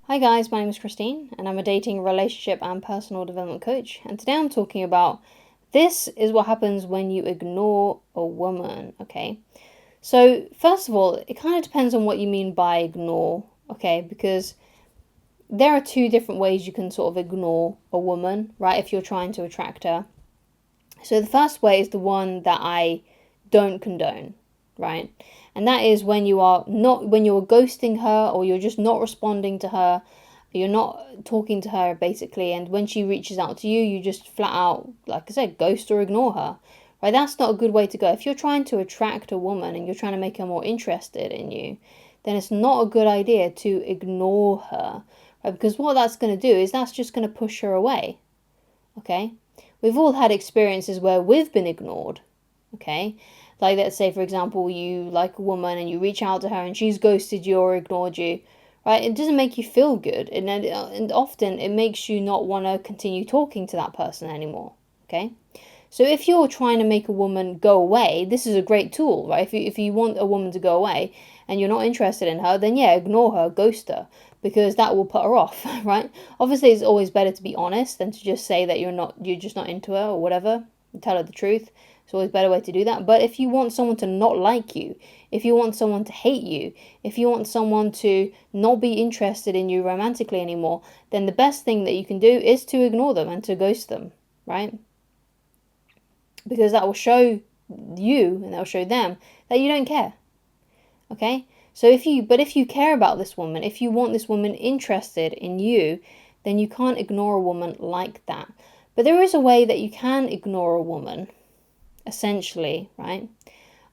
Hi guys, my name is Christine and I'm a dating, relationship and personal development coach, and today I'm talking about this is what happens when you ignore a woman, okay? So first of all, it kind of depends on what you mean by ignore, okay? Because there are two different ways you can sort of ignore a woman, right? If you're trying to attract her. So the first way is the one that I don't condone, right? And that is when you're ghosting her, or you're just not responding to her, you're not talking to her basically, and when she reaches out to you, you just flat out, like I said, ghost or ignore her. Right? That's not a good way to go. If you're trying to attract a woman and you're trying to make her more interested in you, then it's not a good idea to ignore her. Right? Because what that's going to do is that's just going to push her away. Okay? We've all had experiences where we've been ignored. Okay? Like, let's say, for example, you like a woman and you reach out to her and she's ghosted you or ignored you, right? It doesn't make you feel good. And often it makes you not want to continue talking to that person anymore, okay? So if you're trying to make a woman go away, this is a great tool, right? If you want a woman to go away and you're not interested in her, then yeah, ignore her, ghost her, because that will put her off, right? Obviously, it's always better to be honest than to just say that you're just not into her or whatever. Tell her the truth. It's always a better way to do that. But if you want someone to not like you, if you want someone to hate you, if you want someone to not be interested in you romantically anymore, then the best thing that you can do is to ignore them and to ghost them, right? Because that will show you and that will show them that you don't care. Okay? So if you care about this woman, if you want this woman interested in you, then you can't ignore a woman like that. But there is a way that you can ignore a woman, essentially, right?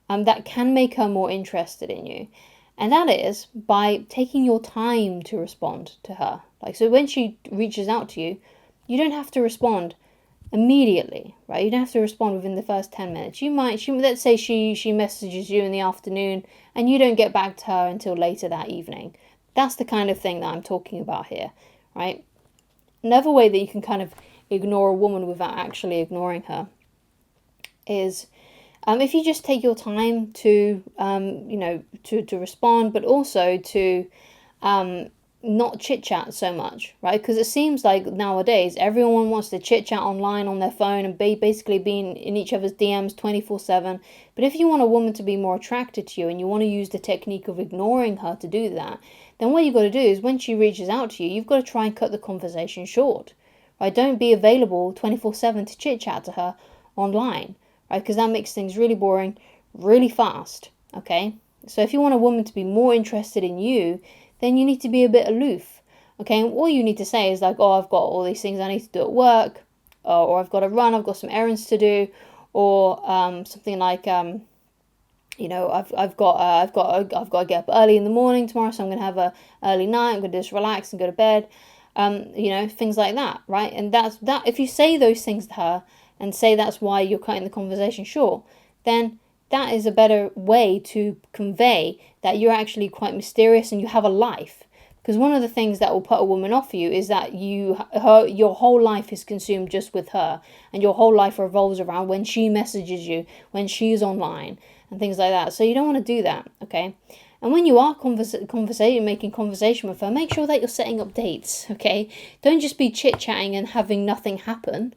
That can make her more interested in you. And that is by taking your time to respond to her. Like, so when she reaches out to you, you don't have to respond immediately, right? You don't have to respond within the first 10 minutes. Let's say she messages you in the afternoon and you don't get back to her until later that evening. That's the kind of thing that I'm talking about here, right? Another way that you can kind of ignore a woman without actually ignoring her is if you just take your time to to respond, but also to not chit chat so much, right? Because it seems like nowadays everyone wants to chit chat online on their phone and basically being in each other's DMs 24/7. But if you want a woman to be more attracted to you and you want to use the technique of ignoring her to do that, then what you've got to do is when she reaches out to you, you've got to try and cut the conversation short, right? Don't be available 24/7 to chit chat to her online, right? Because that makes things really boring, really fast, okay? So if you want a woman to be more interested in you, then you need to be a bit aloof, okay? And all you need to say is like, oh, I've got all these things I need to do at work, or I've got to run, I've got some errands to do, or something like, I've got to get up early in the morning tomorrow, so I'm going to have a early night. I'm going to just relax and go to bed, things like that, right? And that's that. If you say those things to her and say that's why you're cutting the conversation short, then that is a better way to convey that you're actually quite mysterious and you have a life. Because one of the things that will put a woman off you is that your whole life is consumed just with her, and your whole life revolves around when she messages you, when she's online, and things like that. So you don't want to do that, okay? And when you are making conversation with her, make sure that you're setting up dates, okay? Don't just be chit-chatting and having nothing happen,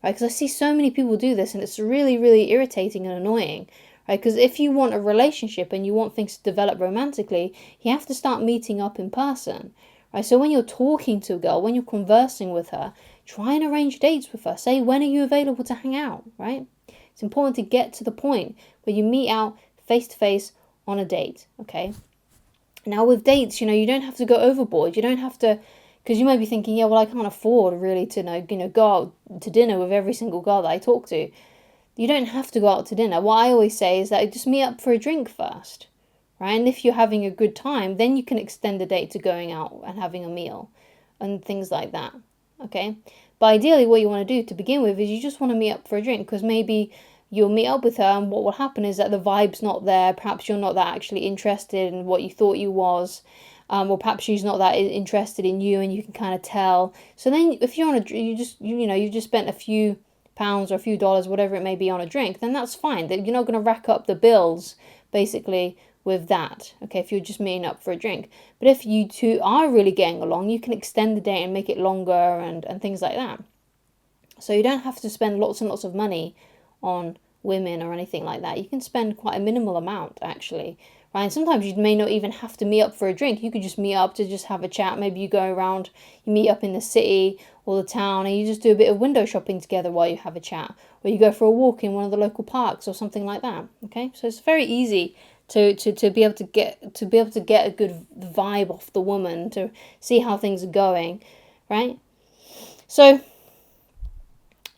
right? Because I see so many people do this and it's really, really irritating and annoying, right? Because if you want a relationship and you want things to develop romantically, you have to start meeting up in person, right? So when you're talking to a girl, when you're conversing with her, try and arrange dates with her. Say, when are you available to hang out, right? It's important to get to the point where you meet out face to face on a date, okay? Now with dates, you don't have to go overboard. You don't have to, because you might be thinking, yeah, well, I can't afford really to go out to dinner with every single girl that I talk to. You don't have to go out to dinner. What I always say is that just meet up for a drink first, right? And if you're having a good time, then you can extend the date to going out and having a meal and things like that, okay? But ideally, what you want to do to begin with is you just want to meet up for a drink, because maybe you'll meet up with her and what will happen is that the vibe's not there. Perhaps you're not that actually interested in what you thought you was. Or perhaps she's not that interested in you and you can kind of tell. So then if you're on you've just spent a few pounds or a few dollars, whatever it may be, on a drink, then that's fine. You're not going to rack up the bills, basically, with that, okay, if you're just meeting up for a drink. But if you two are really getting along, you can extend the date and make it longer and things like that. So you don't have to spend lots and lots of money on women or anything like that. You can spend quite a minimal amount, actually, right? And sometimes you may not even have to meet up for a drink. You could just meet up to just have a chat. Maybe you go around, you meet up in the city or the town, and you just do a bit of window shopping together while you have a chat. Or you go for a walk in one of the local parks or something like that, okay? So it's very easy to be able to get a good vibe off the woman, to see how things are going, right? So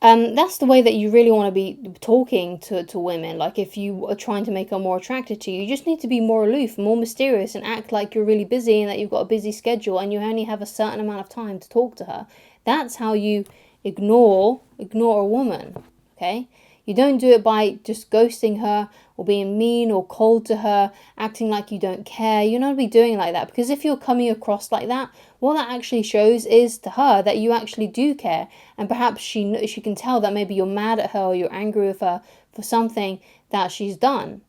that's the way that you really want to be talking to women. Like, if you are trying to make her more attracted to you, you just need to be more aloof, more mysterious, and act like you're really busy and that you've got a busy schedule and you only have a certain amount of time to talk to her. That's how you ignore a woman, okay? You don't do it by just ghosting her or being mean or cold to her, acting like you don't care. You're not be doing like that, because if you're coming across like that, what that actually shows is to her that you actually do care, and perhaps she can tell that maybe you're mad at her or you're angry with her for something that she's done,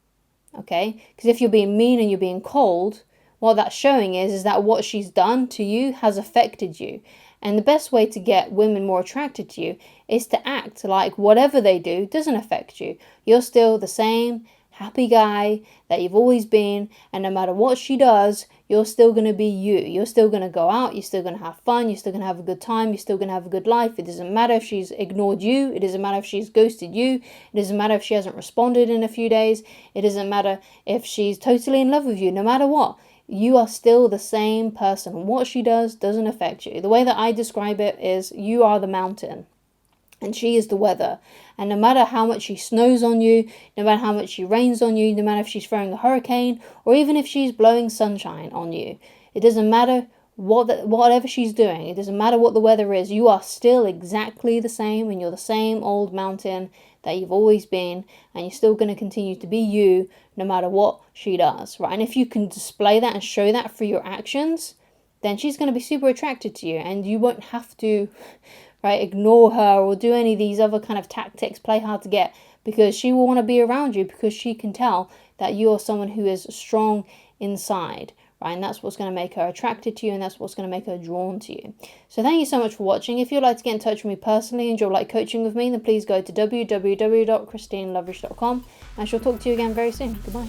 okay? Because if you're being mean and you're being cold, what that's showing is that what she's done to you has affected you. And the best way to get women more attracted to you is to act like whatever they do doesn't affect you. You're still the same happy guy that you've always been, and no matter what she does, you're still going to be you. You're still going to go out, you're still going to have fun, you're still going to have a good time, you're still going to have a good life. It doesn't matter if she's ignored you, it doesn't matter if she's ghosted you, it doesn't matter if she hasn't responded in a few days, it doesn't matter if she's totally in love with you. No matter what, you are still the same person. What she does doesn't affect you. The way that I describe it is, you are the mountain and she is the weather. And no matter how much she snows on you, no matter how much she rains on you, no matter if she's throwing a hurricane, or even if she's blowing sunshine on you, it doesn't matter whatever she's doing. It doesn't matter what the weather is. You are still exactly the same, and you're the same old mountain that you've always been, and you're still going to continue to be you no matter what she does, right? And if you can display that and show that through your actions, then she's going to be super attracted to you, and you won't have to, right, ignore her or do any of these other kind of tactics, play hard to get, because she will want to be around you, because she can tell that you're someone who is strong inside, right? And that's what's going to make her attracted to you, and that's what's going to make her drawn to you. So thank you so much for watching. If you'd like to get in touch with me personally and you'd like coaching with me, then please go to www.ChristineLoveridge.com, and I shall talk to you again very soon. Goodbye.